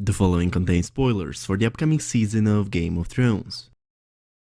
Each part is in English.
The following contains spoilers for the upcoming season of Game of Thrones.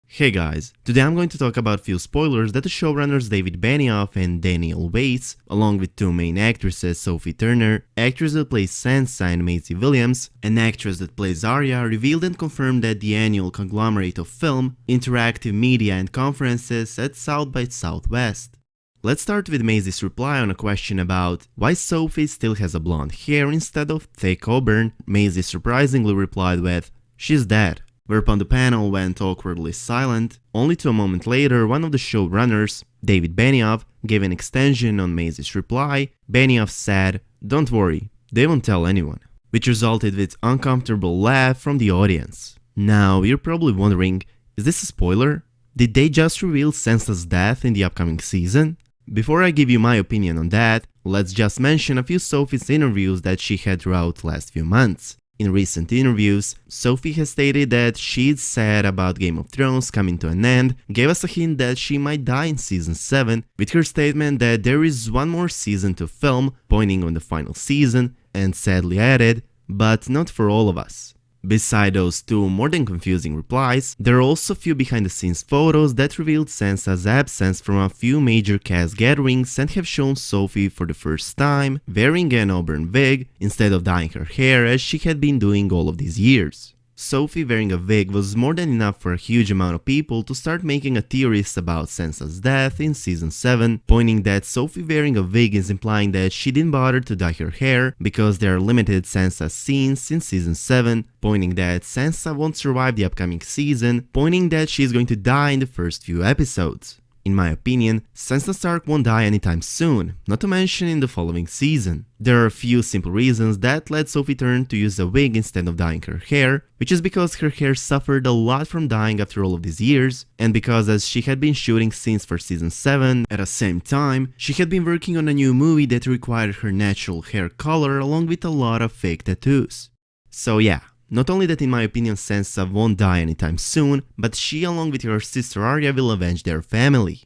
Hey guys, today I'm going to talk about few spoilers that the showrunners David Benioff and Daniel Weiss, along with two main actresses Sophie Turner, actress that plays Sansa and Maisie Williams, and actress that plays Arya, revealed and confirmed at the annual conglomerate of film, interactive media and conferences at South by Southwest. Let's start with Maisie's reply on a question about why Sophie still has a blonde hair instead of thick auburn. Maisie surprisingly replied with, "She's dead," whereupon the panel went awkwardly silent. Only to a moment later, one of the showrunners, David Benioff, gave an extension on Maisie's reply. Benioff said, "Don't worry, they won't tell anyone," which resulted with uncomfortable laugh from the audience. Now, you're probably wondering, is this a spoiler? Did they just reveal Sansa's death in the upcoming season? Before I give you my opinion on that, let's just mention a few Sophie's interviews that she had throughout the last few months. In recent interviews, Sophie has stated that she's sad about Game of Thrones coming to an end, gave us a hint that she might die in season 7, with her statement that there is one more season to film, pointing on the final season, and sadly added, "but not for all of us." Beside those two more than confusing replies, there are also a few behind-the-scenes photos that revealed Sansa's absence from a few major cast gatherings and have shown Sophie for the first time wearing an auburn wig instead of dyeing her hair as she had been doing all of these years. Sophie wearing a wig was more than enough for a huge amount of people to start making a theories about Sansa's death in season 7, pointing that Sophie wearing a wig is implying that she didn't bother to dye her hair because there are limited Sansa scenes in season 7, pointing that Sansa won't survive the upcoming season, pointing that she's going to die in the first few episodes. In my opinion, Sansa Stark won't die anytime soon, not to mention in the following season. There are a few simple reasons that led Sophie Turner to use a wig instead of dyeing her hair, which is because her hair suffered a lot from dyeing after all of these years, and because as she had been shooting scenes for season 7, at the same time, she had been working on a new movie that required her natural hair color along with a lot of fake tattoos. So yeah. Not only that in my opinion Sansa won't die anytime soon, but she along with her sister Arya will avenge their family.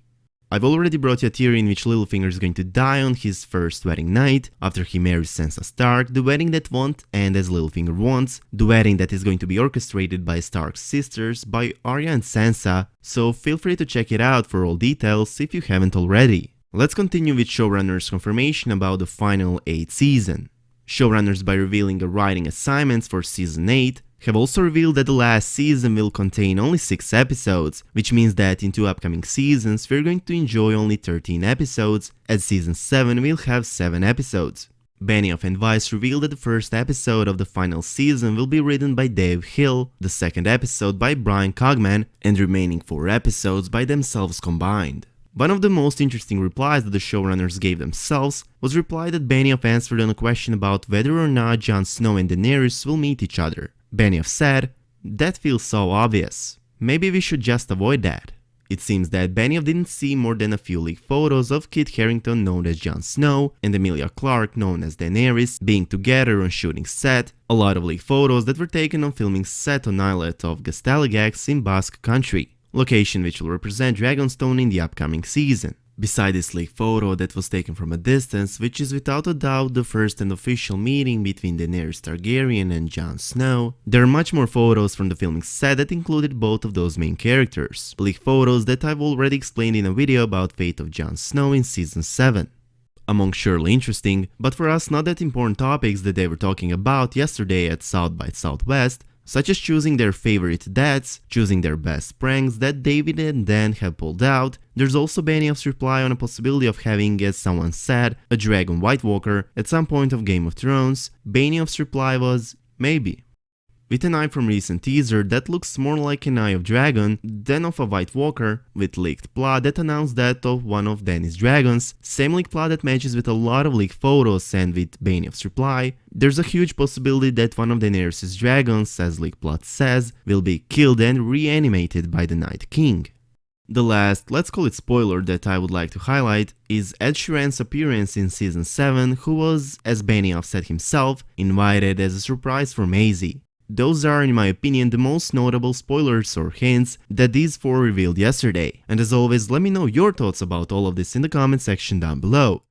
I've already brought you a theory in which Littlefinger is going to die on his first wedding night, after he marries Sansa Stark, the wedding that won't end as Littlefinger wants, the wedding that is going to be orchestrated by Stark's sisters, by Arya and Sansa, so feel free to check it out for all details if you haven't already. Let's continue with showrunners' confirmation about the final 8th season. Showrunners, by revealing the writing assignments for season 8, have also revealed that the last season will contain only 6 episodes, which means that in 2 upcoming seasons we're going to enjoy only 13 episodes, as season 7 will have 7 episodes. Benioff and Weiss revealed that the first episode of the final season will be written by Dave Hill, the second episode by Brian Cogman, and the remaining 4 episodes by themselves combined. One of the most interesting replies that the showrunners gave themselves was a reply that Benioff answered on a question about whether or not Jon Snow and Daenerys will meet each other. Benioff said, "That feels so obvious. Maybe we should just avoid that." It seems that Benioff didn't see more than a few leaked photos of Kit Harington known as Jon Snow and Emilia Clarke known as Daenerys being together on shooting set, a lot of leaked photos that were taken on filming set on islet of Gastaligax in Basque Country, location which will represent Dragonstone in the upcoming season. Beside this leaked photo that was taken from a distance, which is without a doubt the first and official meeting between Daenerys Targaryen and Jon Snow, there are much more photos from the filming set that included both of those main characters, leaked photos that I've already explained in a video about Fate of Jon Snow in season 7. Among surely interesting, but for us not that important topics that they were talking about yesterday at South by Southwest, such as choosing their favorite dads, choosing their best pranks that David and Dan have pulled out, there's also Benioff's reply on a possibility of having, as someone said, a dragon White Walker at some point of Game of Thrones. Benioff's reply was, "Maybe." With an eye from recent teaser that looks more like an Eye of Dragon than of a White Walker, with leaked plot that announced that of one of Dany's dragons, same leaked plot that matches with a lot of leaked photos, and with Benioff's reply, there's a huge possibility that one of Daenerys' dragons, as leaked plot says, will be killed and reanimated by the Night King. The last, let's call it spoiler, that I would like to highlight is Ed Sheeran's appearance in season 7, who was, as Benioff said himself, invited as a surprise for Maisie. Those are, in my opinion, the most notable spoilers or hints that these 4 revealed yesterday. And as always, let me know your thoughts about all of this in the comment section down below.